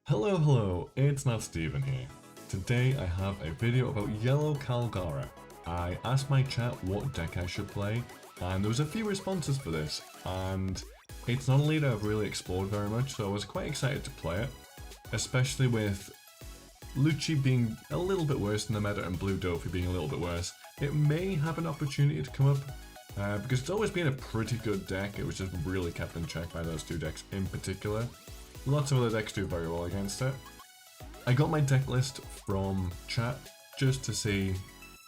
Hello, it's not Steven here. Today I have a video about yellow Kalgara. I asked my chat what deck I should play, and there was a few responses for this, and it's not a lead I've really explored very much, so I was quite excited to play it, especially with Lucci being a little bit worse than the meta and Blue Dofi being a little bit worse. It may have an opportunity to come up, because it's always been a pretty good deck. It was just really kept in check by those two decks in particular. Lots of other decks do very well against it. I got my deck list from chat just to see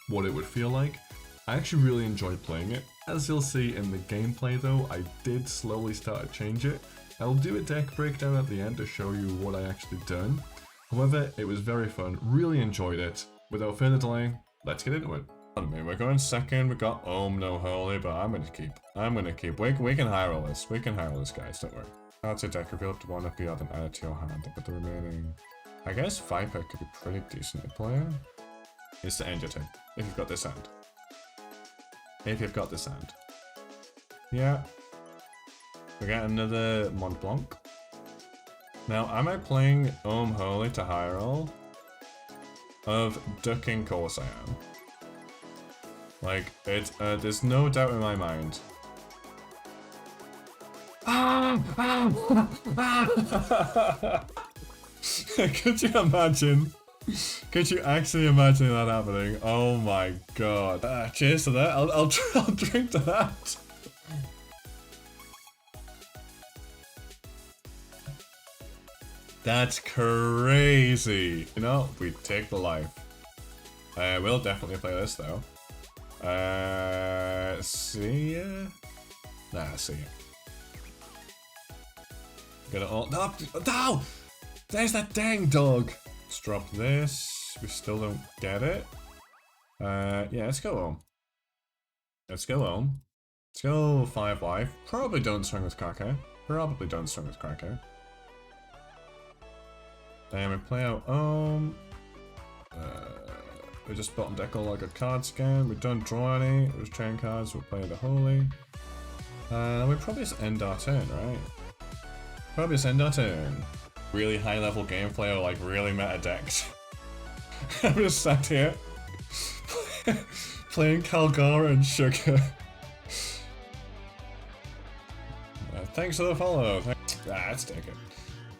what it would feel like. I actually really enjoyed playing it. As you'll see in the gameplay though, I did slowly start to change it. I'll do a deck breakdown at the end to show you what I actually done. However, it was very fun, really enjoyed it. Without further delay, let's get into it. We're going second, we got No Holy, but I'm gonna keep. We can hire all this. We can hire all this, guys, don't worry. That's a deck reveal up to one if you haven't added to your hand, but the remaining... I guess Viper could be pretty decent to play. It's to end your turn, if you've got this hand. If you've got this hand. Yeah. We got another Mont Blanc. Now, am I playing Holy to high roll? Of ducking, course I am. Like, there's no doubt in my mind. Could you imagine? Could you actually imagine that happening? Oh my god. Cheers to that. I'll drink to that. That's crazy. You know, we take the life. We'll definitely play this though. See ya? Nah, see ya. Gonna all no! There's that dang dog! Let's drop this. We still don't get it. Yeah, let's go home. Let's go home. Let's go 5 life. Probably don't swing with Kraken. Probably don't swing with Kraken. Then we play out we just bottom deck all our good cards again. We don't draw any. It was train cards. We'll play the Holy. And we probably just end our turn, right? Probably just end our turn. Really high level gameplay or like really meta decks. I'm just sat here playing Kalgara and Sugar. Thanks for the follow. Let's take it.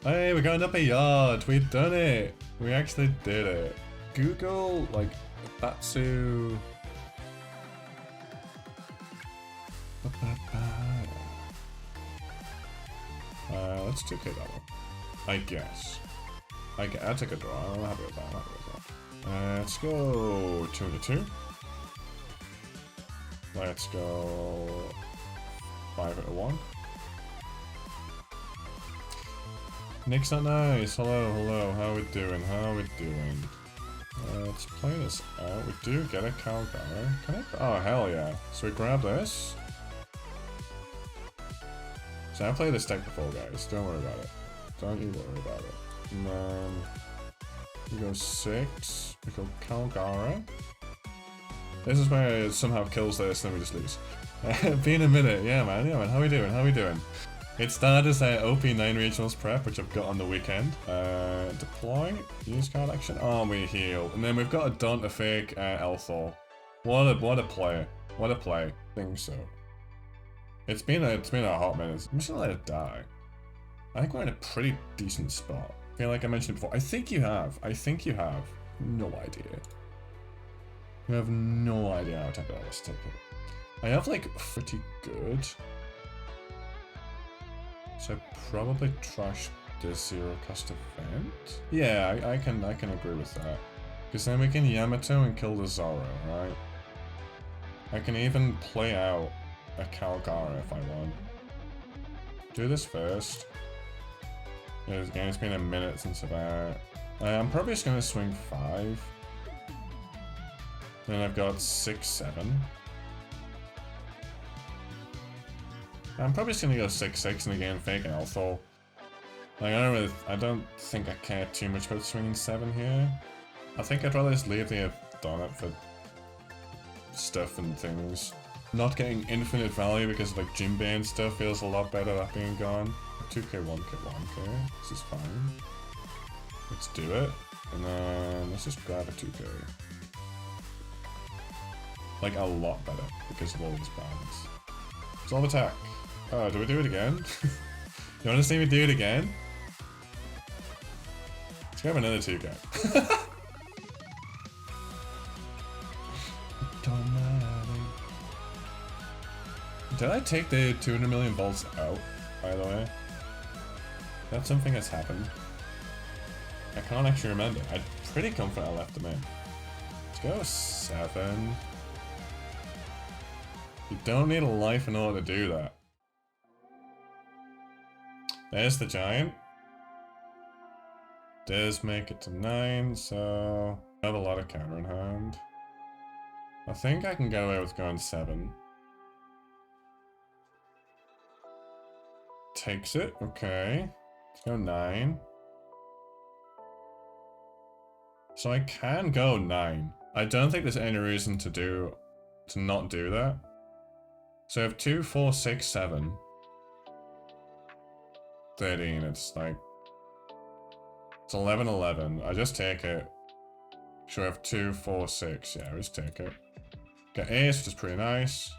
Hey, we're going up a yard. We've done it. We actually did it. Google, like, Batsu. Let's 2K that one. I guess. I'll take a draw. I'm happy with that. Let's go 2-2. Let's go 5-1. Nick's not nice. Hello. How we doing? Let's play this out. We do get a Kalgara. Can I? Oh, hell yeah. So we grab this. So I played this deck before, guys. Don't worry about it. Don't you worry about it. And then we go 6. We go Kalgara. This is where it somehow kills this, and then we just lose. Been a minute. Yeah, man. How we doing? It started as a OP9 regionals prep, which I've got on the weekend. Deploy, use card action. Oh, we heal, and then we've got a Daunt, a fake, Elthor. What a play! What a play! I think so. It's been a hot minute. I'm just gonna let it die. I think we're in a pretty decent spot. I feel like I mentioned it before. I think you have. No idea. You have no idea how to take it. I have like pretty good. So probably trash the 0 cost event. Yeah, I can agree with that. Because then we can Yamato and kill the Zoro, right? I can even play out a Kalgara if I want. Do this first. Yeah, this game's been a minute since about. I'm probably just gonna swing 5. Then I've got 6, 7. I'm probably just gonna go 6-6 and again fake Elthor. Like, I don't think I care too much about swinging 7 here. I think I'd rather just leave the donut for stuff and things. Not getting infinite value because of like Jinbei and stuff feels a lot better that being gone. 2k, 1k, 1k. This is fine. Let's do it. And then let's just grab a 2k. Like a lot better because of all these bands. Resolve attack. Oh, do we do it again? You want to see me do it again? Let's grab another 2k. Did I take the 200 million volts out, by the way? That's something that's happened. I can't actually remember. I'm pretty confident I left them in. Let's go 7. You don't need a life in order to do that. There's the giant. Does make it to 9, so I have a lot of counter in hand. I think I can get away with going 7. Takes it, okay. Let's go 9. So I can go 9. I don't think there's any reason to not do that. So I have 2, 4, 6, 7. 13, it's like... It's 11, 11. I just take it. Sure, I have 2, 4, 6. Yeah, I just take it. Get ace, which is pretty nice.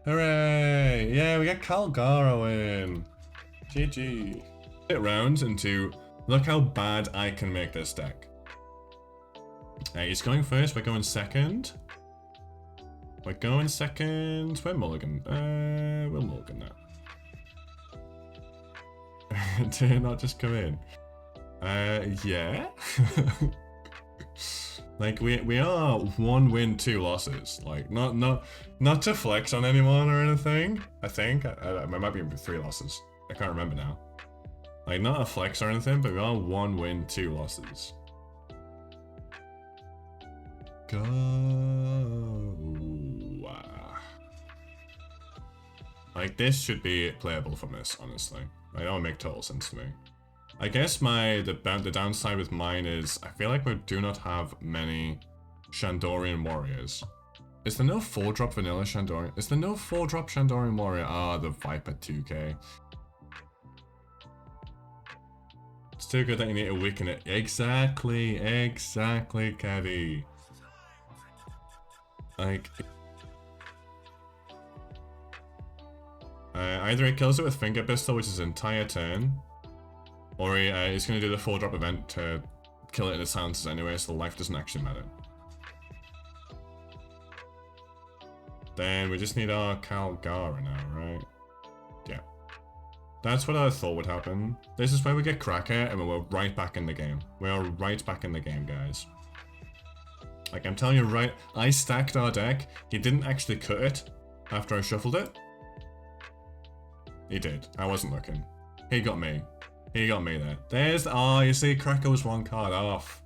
Hooray! Yeah, we got Kalgara win. GG. It rounds into look how bad I can make this deck. He's going first, we're going second. We're going second. We're mulligan. We'll mulligan that. Did it not just come in? Yeah. Like we are 1 win, 2 losses. Like not to flex on anyone or anything. I think I might be 3 losses. I can't remember now. Like not a flex or anything, but we are 1 win, 2 losses. Go. Like this should be playable from this, honestly. Like that would make total sense to me. I guess the downside with mine is I feel like we do not have many Shandorian warriors. Is there no 4-drop vanilla Shandorian? Is there no 4-drop Shandorian warrior? Ah, the Viper 2k. It's too good that you need to weaken it. Exactly, Kevy. Like... either he kills it with Finger Pistol, which is an entire turn, or he's going to do the 4-drop event to kill it in the silences anyway, so the life doesn't actually matter. Then we just need our Kalgara now, right? Yeah. That's what I thought would happen. This is where we get Cracker, and we're right back in the game. We are right back in the game, guys. Like, I'm telling you right, I stacked our deck. He didn't actually cut it after I shuffled it. He did. I wasn't looking. He got me. He got me there. There's... Oh, you see, Cracker was 1 card off.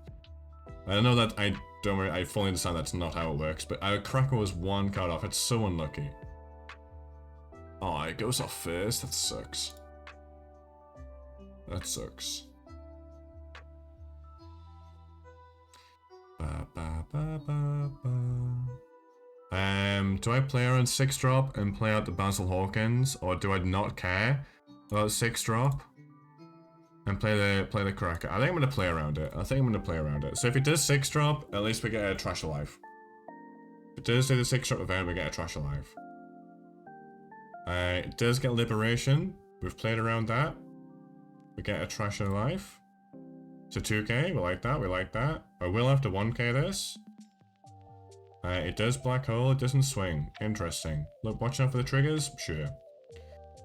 I know that I fully understand that's not how it works, but Cracker was 1 card off. It's so unlucky. Oh, it goes off first. That sucks. That sucks. Do I play around 6-drop and play out the Basil Hawkins, or do I not care about 6-drop and play the Cracker? I think I'm gonna play around it. So if it does 6-drop, at least we get a Trash Alive. If it does do the 6-drop event, we get a Trash Alive. It does get Liberation. We've played around that. We get a Trash Alive. So 2k, we like that. I will have to 1k this. It does Black Hole, it doesn't swing. Interesting. Look, watch out for the triggers? Sure.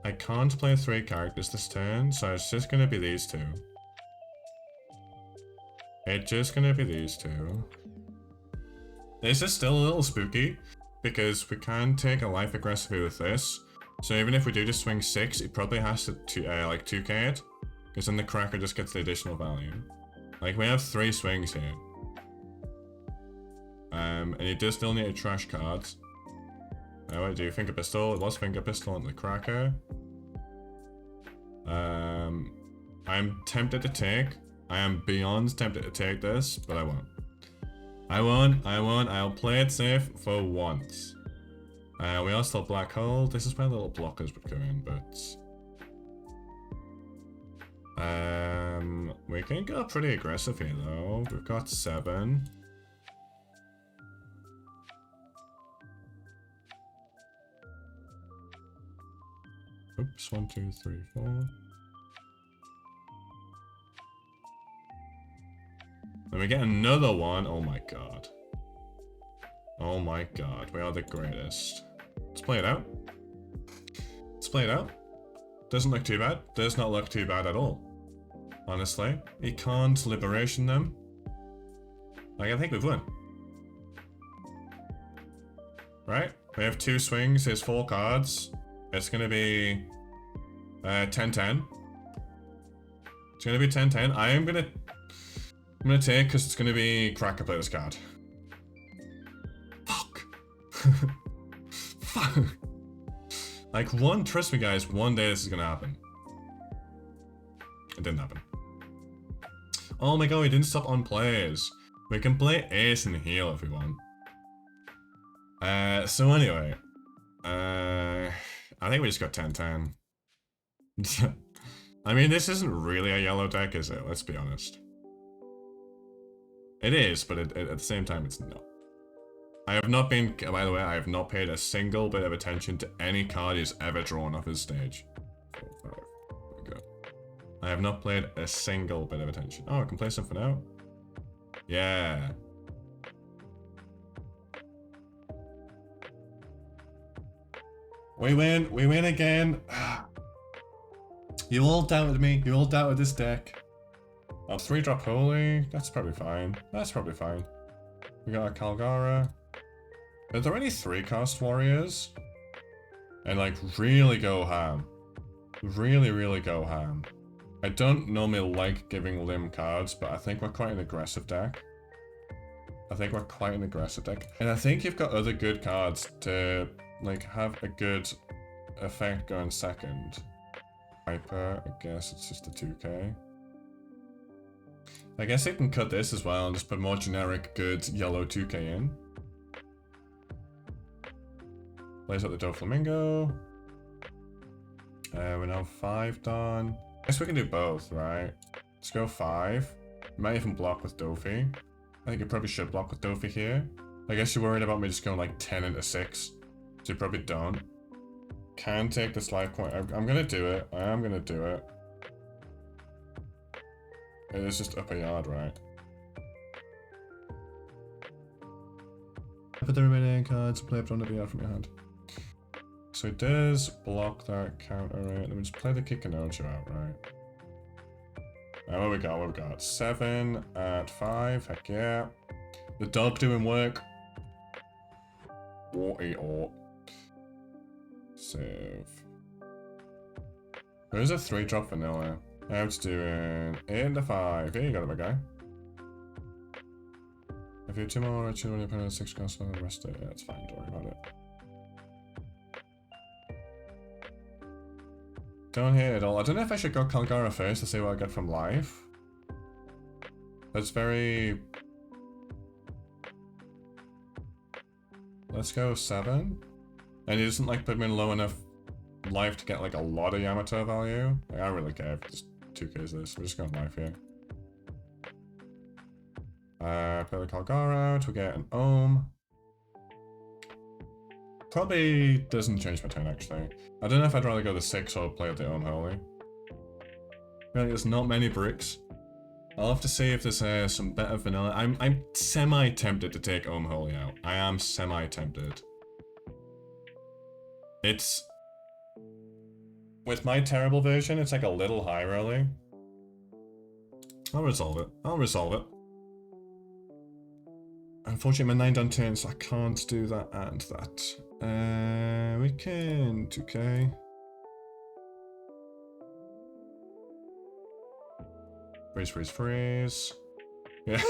I can't play 3 characters this turn, so it's just gonna be these 2. It's just gonna be these 2. This is still a little spooky, because we can take a life aggressively with this. So even if we do just swing 6, it probably has to like 2k it, because then the Cracker just gets the additional value. Like, we have 3 swings here. And you do still need a trash card. What do you? Finger Pistol? It was Finger Pistol on the Cracker. I'm tempted to take. I am beyond tempted to take this, but I won't. I won't. I'll play it safe for once. We are still black hole. This is where the little blockers would come in, but we can go pretty aggressive here though. We've got 7. Oops, 1, 2, 3, 4. Then we get another one. Oh my god. Oh my god, we are the greatest. Let's play it out. Let's play it out. Doesn't look too bad. Does not look too bad at all. Honestly. He can't liberation them. Like, I think we've won. Right? We have 2 swings, there's 4 cards. It's gonna be 10-10. It's gonna be 10-10. I'm gonna take because it's gonna be Cracker play this card. Fuck. Fuck. Like, trust me guys, one day this is gonna happen. It didn't happen. Oh my god, we didn't stop on plays. We can play Ace and Heal if we want. So anyway. I think we just got 10-10. I mean, this isn't really a yellow deck, is it? Let's be honest. It is, but at the same time, it's not. I have not been, by the way, I have not paid a single bit of attention to any card he's ever drawn off his stage. 4, 5, there we go. I have not played a single bit of attention. Oh, I can play something out. Yeah. We win again. You all doubted me, you all doubted this deck. Oh, 3-drop Holy, that's probably fine. That's probably fine. We got a Kalgara. Are there any 3-cost warriors? And like, really go ham. Really go ham. I don't normally like giving limb cards, but I think we're quite an aggressive deck. And I think you've got other good cards to like have a good effect going second. Hyper, I guess it's just a 2k. I guess I can cut this as well and just put more generic good yellow 2k in. Plays up the Doflamingo. We're now 5 done. I guess we can do both, right? Let's go 5. Might even block with Dofi. I think you probably should block with Dofi here. I guess you're worried about me just going like 10 into 6. So you probably don't. Can take this life point. I'm gonna do it. I am gonna do it. It is just up a yard, right? Put the remaining cards and play up under the yard from your hand. So it does block that counter, right? Let me just play the Kikinojo out, right? What we got? What we got? 7 at 5. Heck yeah. The dog doing work. Or save. There's a 3-drop vanilla. I'm just doing 8 into 5. Here you go, my guy. If you have 2 more, choose when you put in 6 cost on the rest of it. Yeah, that's fine, don't worry about it. Don't hate it all. I don't know if I should go Kalgara first to see what I get from life. That's very... Let's go 7. And he doesn't like put me in low enough life to get like a lot of Yamato value. Like, I don't really care if just 2k's this. We're just going life here. Play the Kalgara out. We get an Ohm. Probably doesn't change my turn actually. I don't know if I'd rather go the 6 or play the Ohm Holy. Really, there's not many bricks. I'll have to see if there's some better vanilla. I'm semi-tempted to take Ohm Holy out. I am semi-tempted. It's... With my terrible version, it's like a little high really. I'll resolve it. I'll resolve it. Unfortunately, my 9 done turn, so I can't do that and that. We can 2k. Freeze, freeze, freeze. Yeah.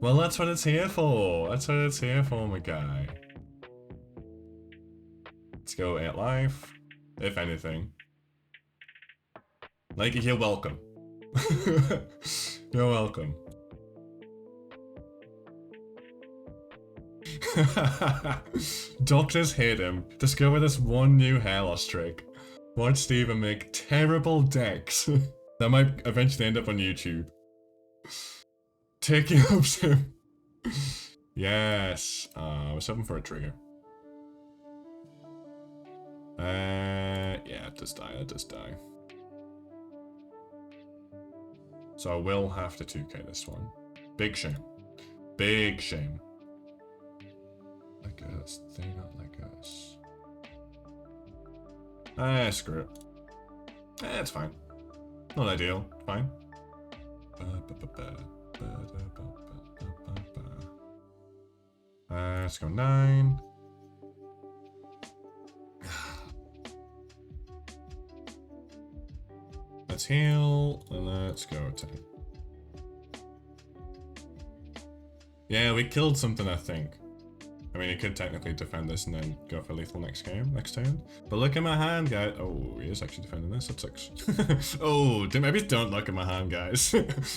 Well, that's what it's here for. That's what it's here for, my guy. Let's go 8 life, if anything. Like, you're welcome. You're welcome. Doctors hate him. Discover this one new hair loss trick. Watch Steven make terrible decks. That might eventually end up on YouTube. Taking up him. Yes. I was hoping for a trigger. Yeah, just die, just die. So I will have to 2k this one. Big shame. Big shame. Like us. They not like us. Screw it. It's fine. Not ideal. Fine. Let's go 9. Let's heal, and let's go 10. Yeah, we killed something, I think. I mean, he could technically defend this and then go for lethal next turn. But look at my hand, guys. Oh, he is actually defending this. That sucks. Oh, maybe don't look at my hand, guys.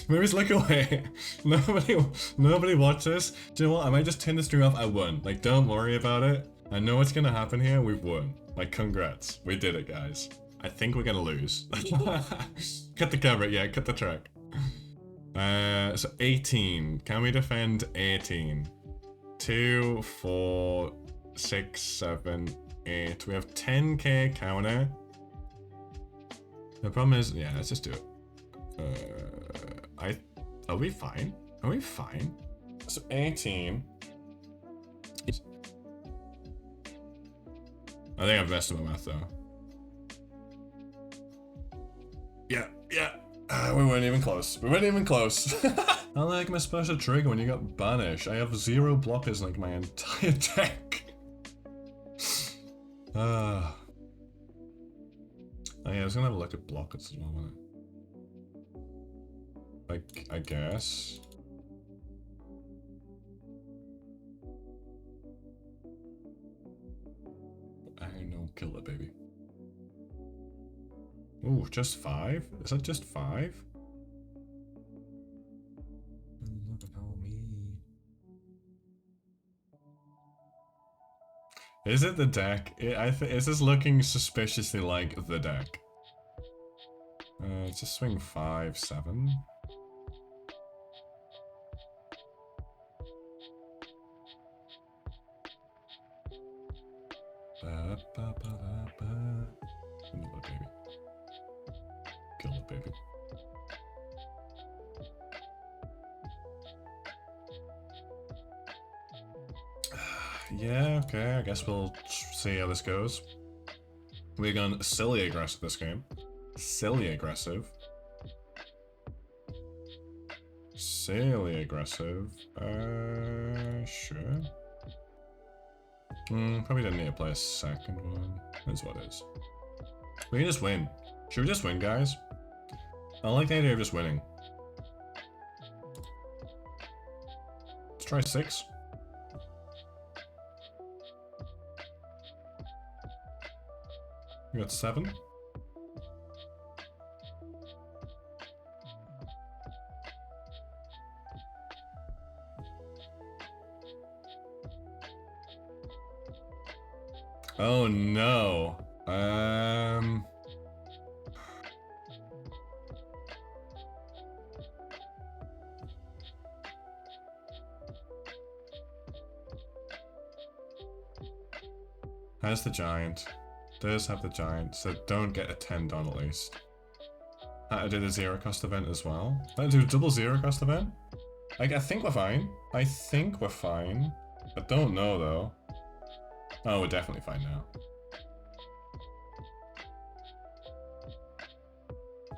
Maybe just look away. Nobody watches. Do you know what? I might just turn the stream off. I won. Like, don't worry about it. I know what's gonna happen here. We've won. Like, congrats. We did it, guys. I think we're gonna lose. Cut the camera, yeah, cut the track. So 18. Can we defend 18? 2, 4, 6, 7, 8. We have 10k counter. The problem is, yeah, let's just do it. Are we fine? Are we fine? So 18. I think I've messed up my math though. Yeah. We weren't even close. I like my special trigger when you got banish. I have 0 blockers like my entire deck. Oh yeah, I was gonna have a look at blockers as well, wasn't I? Like, I guess. I know, kill it, baby. Ooh, just 5? Is that just 5? Look at me. Is it the deck? Is this looking suspiciously like the deck? Just swing 5, 7. Baby. Kill it, baby. Yeah, okay, I guess we'll see how this goes. We're going silly aggressive this game. Silly aggressive. Silly aggressive. Sure. Probably didn't need to play a second one. That's what it is. We can just win. Should we just win, guys? I like the idea of just winning. Let's try 6. We got 7. Oh no. Has the giant. Does have the giant, so don't get a 10 down at least. Had to do the 0 cost event as well. Had to do a double 0 cost event? Like, I think we're fine. I don't know though. Oh, we're definitely fine now.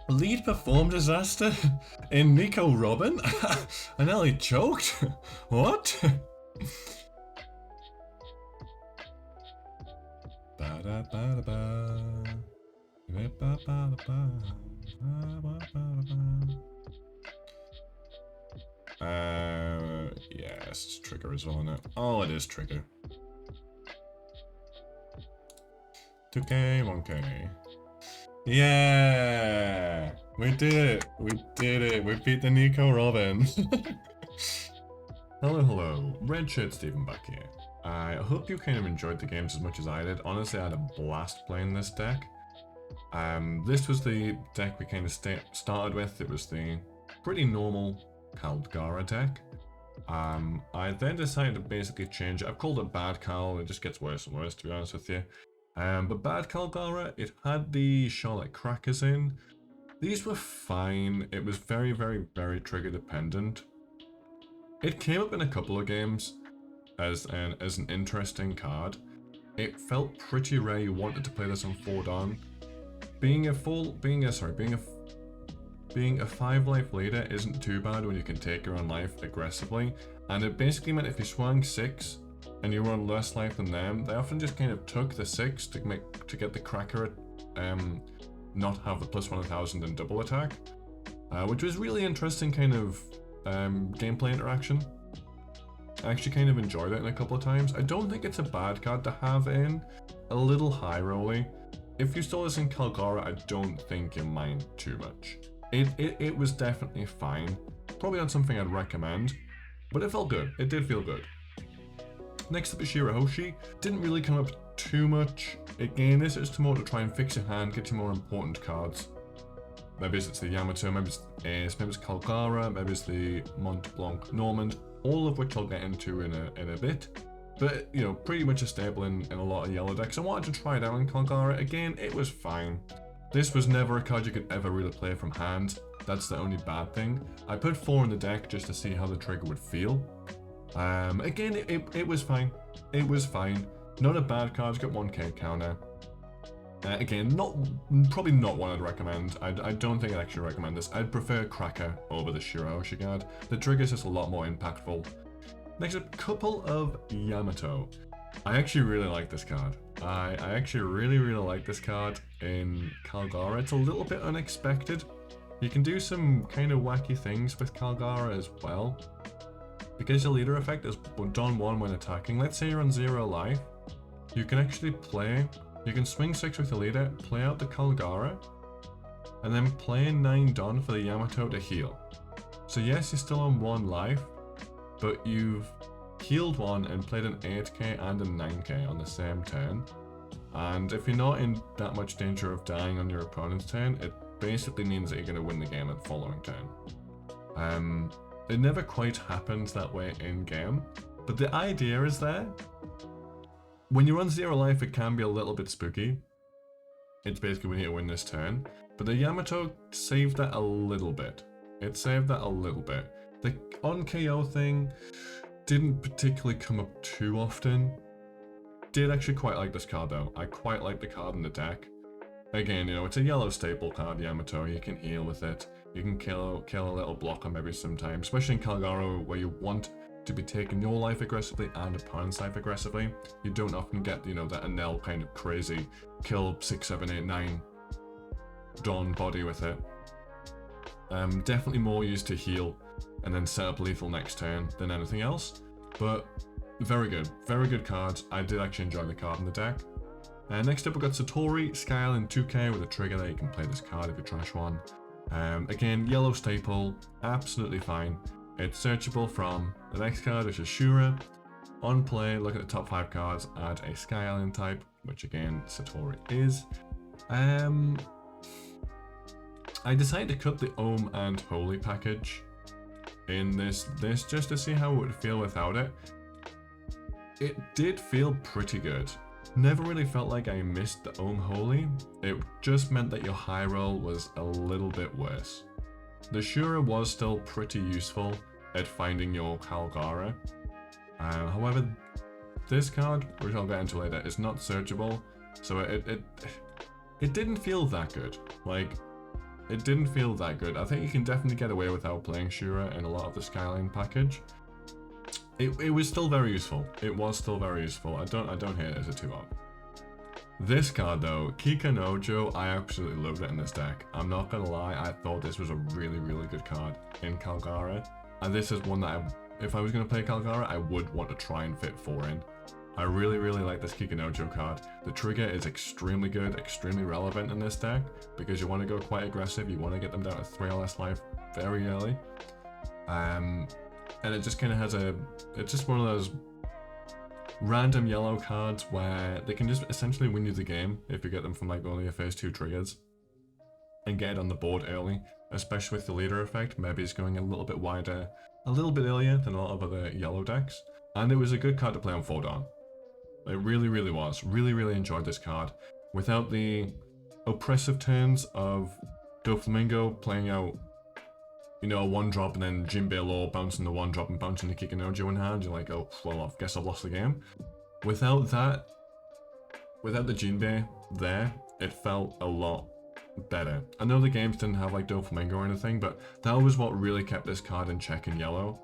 Lead perform disaster in Nico Robin? I nearly choked. What? Yes, it's trigger as well, isn't it? Oh, it is trigger. 2k, 1k. Yeah! We did it! We did it! We beat the Nico Robin! Hello, Red Shirt Steven back here. I hope you kind of enjoyed the games as much as I did. Honestly, I had a blast playing this deck. This was the deck we kind of started with. It was the pretty normal Kalgara deck. I then decided to basically change it. I've called it Bad Kal. It just gets worse and worse, to be honest with you. But Bad Kalgara, it had the Charlotte Crackers in. These were fine. It was very, very, very trigger dependent. It came up in a couple of games as an interesting card. It felt pretty rare you wanted to play this on 4-Don. Being a 5-life leader isn't too bad when you can take your own life aggressively, and it basically meant if you swung 6 and you were on less life than them, they often just kind of took the 6 to get the cracker not have the +1000 and double attack, which was really interesting kind of gameplay interaction. I actually kind of enjoyed it in a couple of times. I don't think it's a bad card to have in. A little high rolly. If you saw this in Kalgara, I don't think you mind too much. It was definitely fine. Probably not something I'd recommend, but it felt good. It did feel good. Next up is Shirahoshi. Didn't really come up too much. Again, this is more to try and fix your hand, get you more important cards. Maybe it's the Yamato, maybe it's Ace, maybe it's Kalgara, maybe it's the Mont Blanc Normand, all of which I'll get into in a bit. But, you know, pretty much a staple in a lot of yellow decks. I wanted to try it out in Kalgara. Again, it was fine. This was never a card you could ever really play from hand. That's the only bad thing. I put 4 in the deck just to see how the trigger would feel. Again, it was fine. It was fine. Not a bad card, it's got 1k counter. Again, probably not one I'd recommend. I don't think I'd actually recommend this. I'd prefer Cracker over the Shirahoshi card. The trigger's just a lot more impactful. Next up, couple of Yamato. I actually really like this card. I actually really like this card in Kalgara. It's a little bit unexpected. You can do some kind of wacky things with Kalgara as well. Because your leader effect is done 1 when attacking. Let's say you're on 0 life. You can actually you can swing 6 with the leader, play out the Kalgara, and then play 9 Don for the Yamato to heal. So yes, you're still on 1 life, but you've healed 1 and played an 8k and a 9k on the same turn. And if you're not in that much danger of dying on your opponent's turn, it basically means that you're going to win the game at the following turn. It never quite happens that way in game, but the idea is there. When you're on 0 life, it can be a little bit spooky. It's basically we need to win this turn. But the Yamato saved that a little bit. It saved that a little bit. The on KO thing didn't particularly come up too often. Did actually quite like this card though. I quite like the card in the deck. Again, you know, it's a yellow staple card, Yamato. You can heal with it. You can kill a little blocker maybe sometimes, especially in Kalgara where you want to be taking your life aggressively and opponent's life aggressively. You don't often get, you know, that Enel kind of crazy kill 6, 7, 8, 9 Dawn body with it. Definitely more used to heal and then set up lethal next turn than anything else. But very good cards. I did actually enjoy the card in the deck. Next up, we've got Satori, Sky Island 2k with a trigger there. You can play this card if you trash one. Again, yellow staple, absolutely fine. It's searchable from the next card, which is Shura. On play, look at the top 5 cards, add a Sky Island type, which again, Satori is. I decided to cut the Ohm and Holy package in this just to see how it would feel without it. It did feel pretty good. Never really felt like I missed the Ohm Holy. It just meant that your high roll was a little bit worse. The Shura was still pretty useful at finding your Kalgara. However, this card, which I'll get into later, is not searchable, so it didn't feel that good. Like, it didn't feel that good. I think you can definitely get away without playing Shura in a lot of the Skyline package. It was still very useful. It was still very useful. I don't hate it as a 2-up. This card though, Kikanojo, I absolutely loved it in this deck. I'm not gonna lie, I thought this was a really good card in Kalgara. And this is one that if I was gonna play Kalgara, I would want to try and fit 4 in. I really like this Kikanojo card. The trigger is extremely good, extremely relevant in this deck, because you want to go quite aggressive, you want to get them down to 3 or less life very early. And it just kind of has it's just one of those random yellow cards where they can just essentially win you the game if you get them from like only your first 2 triggers and get it on the board early, especially with the leader effect. Maybe it's going a little bit wider, a little bit earlier than a lot of other yellow decks, and it was a good card to play on 4 Dawn. It really, really was. Really enjoyed this card. Without the oppressive turns of Doflamingo playing out, you know, a 1-drop and then Jinbei Law bouncing the 1-drop and bouncing the Kikinojo in hand, you're like, oh, well, I guess I've lost the game. Without that, without the Jinbei there, it felt a lot better. I know the games didn't have like Doflamingo or anything, but that was what really kept this card in check in yellow.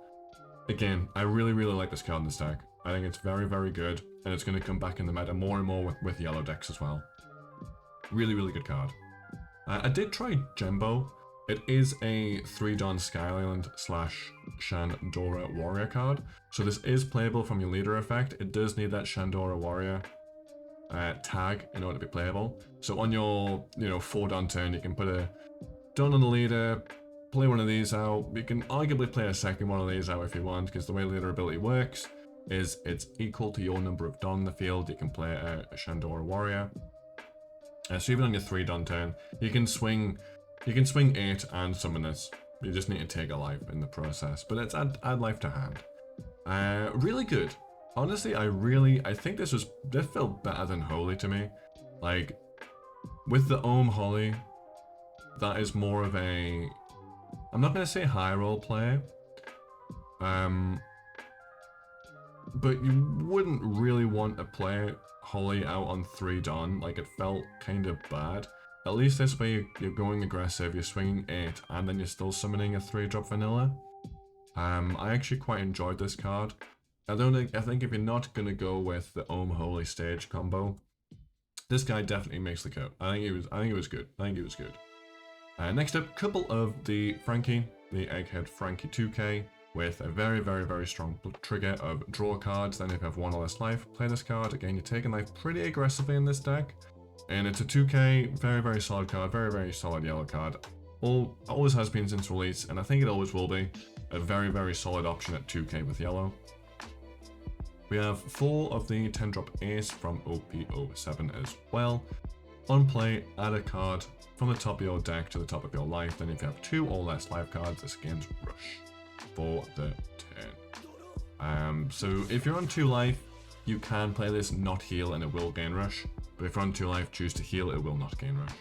Again, I really like this card in this deck. I think it's very good, and it's going to come back in the meta more and more with yellow decks as well. Really good card. I did try Gembo. It is a 3-Dawn Sky Island / Shandora Warrior card, so this is playable from your leader effect. It does need that Shandora Warrior tag in order to be playable. So on your 4-Dawn turn, you can put a Dawn on the leader, play one of these out. You can arguably play a second one of these out if you want, because the way leader ability works is it's equal to your number of Dawn in the field. You can play a Shandora Warrior. So even on your 3-Dawn turn, you can swing 8 and summon this. You just need to take a life in the process, but it's add life to hand. Really good. Honestly, I think this felt better than Holy to me. Like, with the Ohm Holy, that is more of a, I'm not going to say high roll play, but you wouldn't really want to play Holy out on 3 Dawn. Like, it felt kind of bad. At least this way you're going aggressive, you're swinging 8, and then you're still summoning a 3-drop vanilla. I actually quite enjoyed this card. I think if you're not gonna go with the Ohm Holy stage combo, this guy definitely makes the cut. I think it was good. Next up, couple of the Frankie, the Egghead Frankie 2K, with a very strong trigger of draw cards. Then if you have 1 or less life, play this card. Again, you're taking life pretty aggressively in this deck. And it's a 2K, very solid card, very solid yellow card. Always has been since release, and I think it always will be a very solid option at 2K with yellow. We have 4 of the 10-drop Ace from OP07 as well. On play, add a card from the top of your deck to the top of your life. Then if you have 2 or less life cards, this gains Rush for the turn. So if you're on 2 life, you can play this, not heal, and it will gain Rush. But if you're on 2 life, choose to heal, it will not gain Rush.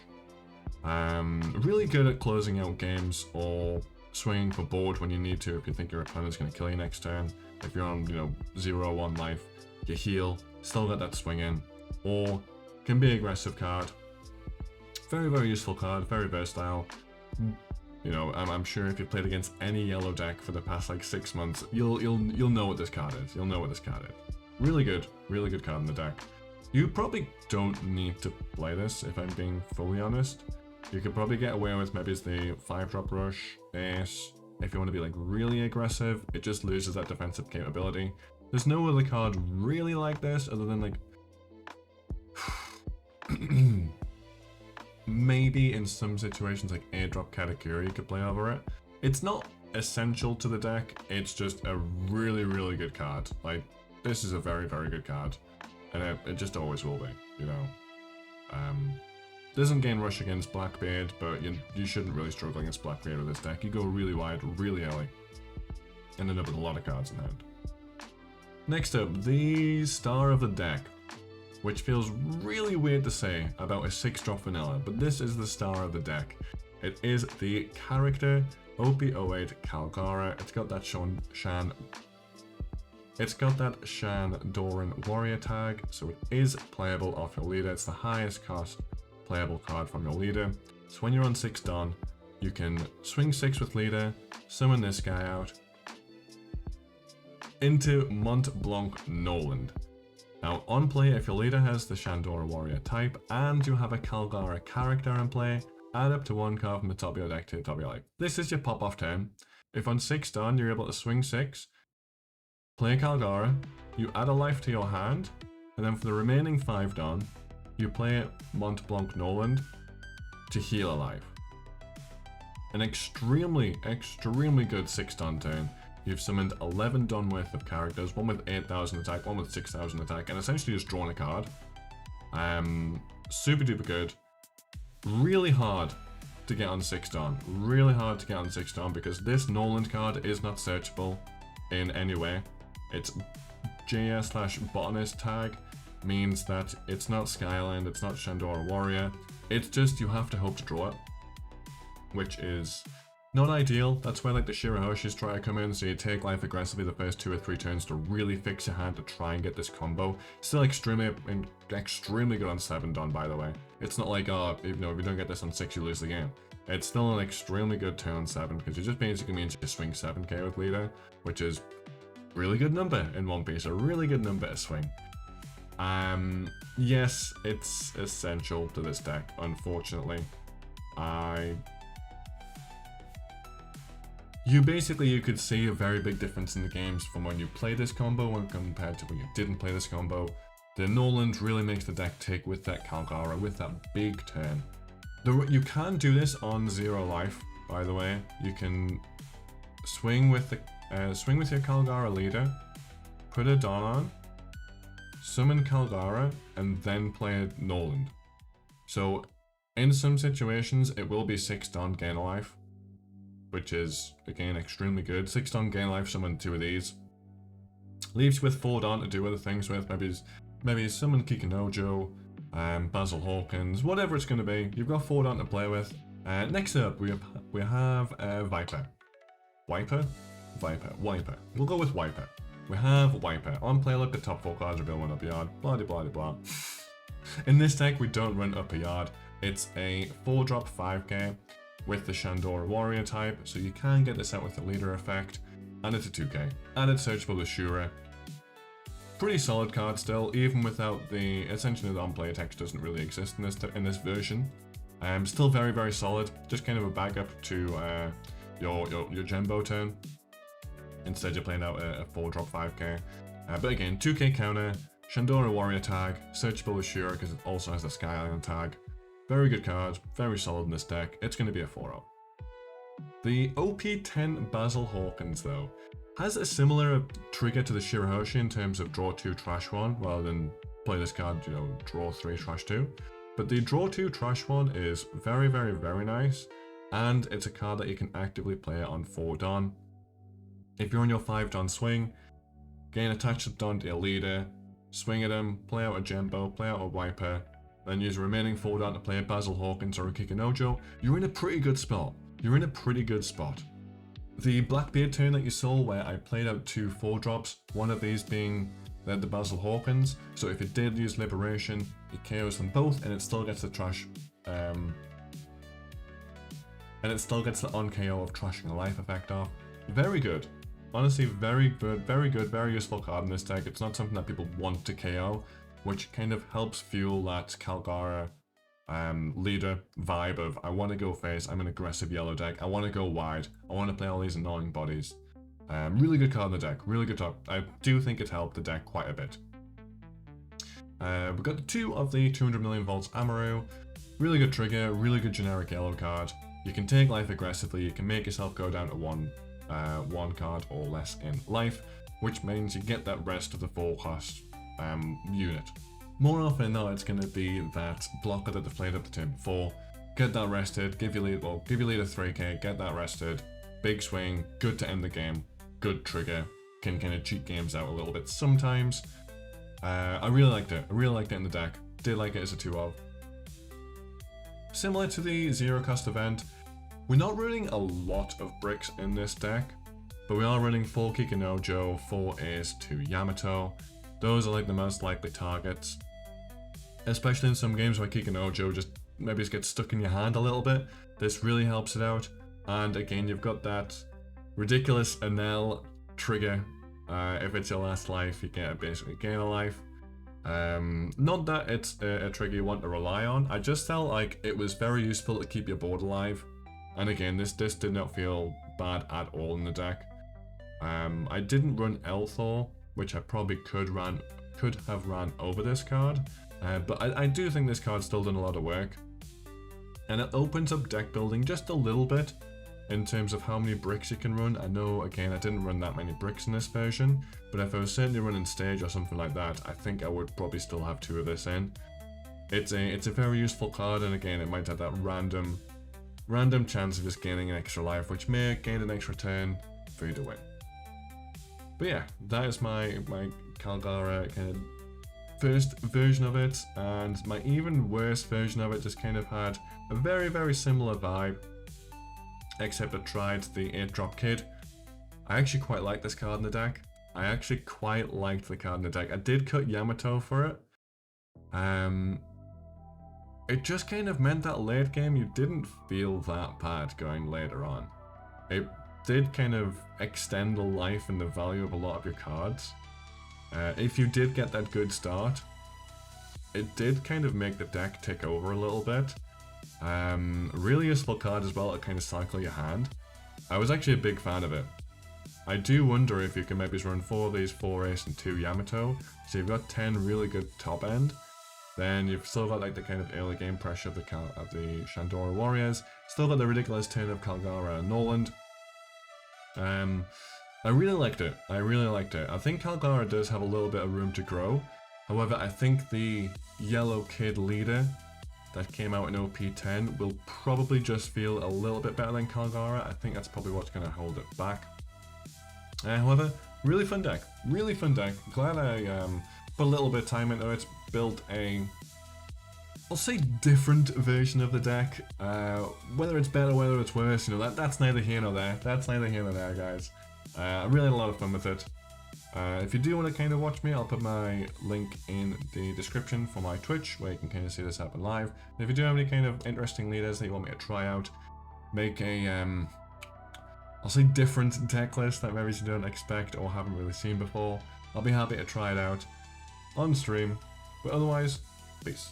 Really good at closing out games or swinging for board when you need to if you think your opponent's going to kill you next turn. If you're on, 0 or 1 life, you heal, still get that swing in, or can be an aggressive card. Very useful card, very versatile. I'm sure if you played against any yellow deck for the past like 6 months, you'll know what this card is. Really good card in the deck. You probably don't need to play this, if I'm being fully honest. You could probably get away with maybe it's the 5-drop Rush, Ace. If you want to be like really aggressive, it just loses that defensive capability. There's no other card really like this other than like maybe in some situations like airdrop Katakuri you could play over it. It's not essential to the deck, it's just a really good card. Like, this is a very good card, and it just always will be, Doesn't gain Rush against Blackbeard, but you shouldn't really struggle against Blackbeard with this deck. You go really wide, really early, and end up with a lot of cards in hand. Next up, the star of the deck, which feels really weird to say about a 6-drop vanilla, but this is the star of the deck. It is the character OP08 Kalgara. It's got that Shandoran Warrior tag, so it is playable off your leader. It's the highest cost playable card from your leader. So when you're on 6 Dawn, you can swing 6 with leader, summon this guy out into Mont Blanc Noland. Now on play, if your leader has the Shandora Warrior type and you have a Kalgara character in play, add up to 1 card from the top of your deck to the top of your life. This is your pop off turn. If on 6 Dawn you're able to swing 6, play Kalgara, you add a life to your hand, and then for the remaining 5 Dawn, you play Mont Blanc Noland to heal a life. An extremely good 6 Dawn turn. you've summoned 11 done worth of characters, one with 8,000 attack, one with 6,000 attack, and essentially just drawn a card. Super duper good. Really hard to get on 6 Dawn. Really hard to get on 6 Dawn because this Noland card is not searchable in any way. Its JS/botanist tag means that it's not Skyland, it's not Shandora Warrior. It's just you have to hope to draw it, which is not ideal. That's where like the Shirahoshis try to come in, so you take life aggressively the first 2 or 3 turns to really fix your hand to try and get this combo. Still extremely good on 7 Dawn, by the way. It's not like, oh, if you don't get this on 6, you lose the game. It's still an extremely good turn on 7, because it just basically means you swing 7k with leader, which is a really good number in One Piece, a really good number to swing. Yes, it's essential to this deck, unfortunately. You could see a very big difference in the games from when you play this combo when compared to when you didn't play this combo. The Noland really makes the deck tick with that Kalgara, with that big turn. You can do this on 0 life, by the way. You can swing with your Kalgara leader, put a Dawn on, summon Kalgara, and then play Noland. So in some situations, it will be 6 Dawn gain a life, which is, again, extremely good. 6 Dawn gain life, summon 2 of these. Leaves you with 4 Dawn to do other things with, maybe summon Kikinojo, Basil Hawkins, whatever it's going to be. You've got 4 Dawn to play with. Next up, we have Viper. Wiper? We'll go with Wiper. We have Wiper. On play, look at top 4 cards, reveal 1 upper yard, blah blah blah blah. In this deck, we don't run upper yard. It's a 4-drop 5k with the Shandora Warrior type, so you can get this out with the leader effect, and it's a 2k. And it's searchable with Shura. Pretty solid card still, even without essentially the on-play text doesn't really exist in this version. Still very, very solid, just kind of a backup to your Gembo turn. Instead you're playing out a 4-drop 5k. But again, 2k counter, Shandora Warrior tag, searchable with Shura because it also has the Sky Island tag. Very good card, very solid in this deck. It's going to be a 4-0. The OP10 Basil Hawkins, though, has a similar trigger to the Shirahoshi in terms of draw 2, trash 1, rather than play this card, draw 3, trash 2. But the draw 2, trash 1 is very, very, very nice, and it's a card that you can actively play on 4 Dawn. If you're on your 5 Dawn swing, gain attached to Dawn to your leader, swing at him, play out a Gembo, play out a Wiper, then use the remaining 4 Dawn to play a Basil Hawkins or a Kikinojo, you're in a pretty good spot. The Blackbeard turn that you saw where I played out 2 4-drops, one of these being the Basil Hawkins, so if it did use Liberation, it KOs them both and it still gets the trash, and it still gets the on-KO of trashing a life effect off. Very good. Honestly, very good, very useful card in this deck. It's not something that people want to KO, which kind of helps fuel that Kalgara leader vibe of, I want to go face, I'm an aggressive yellow deck, I want to go wide, I want to play all these annoying bodies. Really good card in the deck, really good top. I do think it helped the deck quite a bit. We've got 2 of the 200 million volts Amaru. Really good trigger, really good generic yellow card. You can take life aggressively, you can make yourself go down to 1 card or less in life, which means you get that rest of the 4-cost unit. More often than not, it's going to be that blocker that they've played up the turn before. Get that rested, give your leader 3k, get that rested. Big swing, good to end the game, good trigger, can kind of cheat games out a little bit sometimes. I really liked it in the deck, did like it as a 2-of. Similar to the 0-cost event, we're not running a lot of bricks in this deck, but we are running 4 Kikinojo, 4 Ace, 2 Yamato. Those are like the most likely targets. Especially in some games where Kikinojo just maybe gets stuck in your hand a little bit. This really helps it out. And again, you've got that ridiculous Enel trigger. If it's your last life, you get basically gain a life. Not that it's a trigger you want to rely on. I just felt like it was very useful to keep your board alive. And again, this did not feel bad at all in the deck. I didn't run Elthor, which I probably could have ran over this card. But I do think this card's still done a lot of work. And it opens up deck building just a little bit. in terms of how many bricks you can run. I know, again, I didn't run that many bricks in this version, but if I was certainly running stage or something like that, I think I would probably still have 2 of this in. It's a very useful card, and again, it might have that random chance of just gaining an extra life, which may gain an extra turn for you to win. But yeah, that is my Kalgara kind of first version of it, and my even worse version of it just kind of had a very similar vibe, except I tried the 8-drop kid. I actually quite like this card in the deck. I actually quite liked the card in the deck. I did cut Yamato for it. It just kind of meant that late game you didn't feel that bad going later on. It did kind of extend the life and the value of a lot of your cards. If you did get that good start, it did kind of make the deck tick over a little bit. Really useful card as well to kind of cycle your hand. I was actually a big fan of it. I do wonder if you can maybe run 4 of these 4 Ace and 2 Yamato, so you've got 10 really good top end. Then you've still got like the kind of early game pressure of the Shandora Warriors. Still got the ridiculous turn of Kalgara and Noland. I really liked it. I think Kalgara does have a little bit of room to grow. However, I think the Yellow Kid leader that came out in OP10 will probably just feel a little bit better than Kalgara. I think that's probably what's going to hold it back. However, really fun deck. Glad I put a little bit of time into it. Built a, I'll say, different version of the deck. Whether it's better, whether it's worse, you know, that's neither here nor there. Guys. I really had a lot of fun with it. If you do want to kind of watch me, I'll put my link in the description for my Twitch, where you can kind of see this happen live. And if you do have any kind of interesting leaders that you want me to try out, make a, I'll say, different deck list that maybe you don't expect or haven't really seen before, I'll be happy to try it out on stream. But otherwise, peace.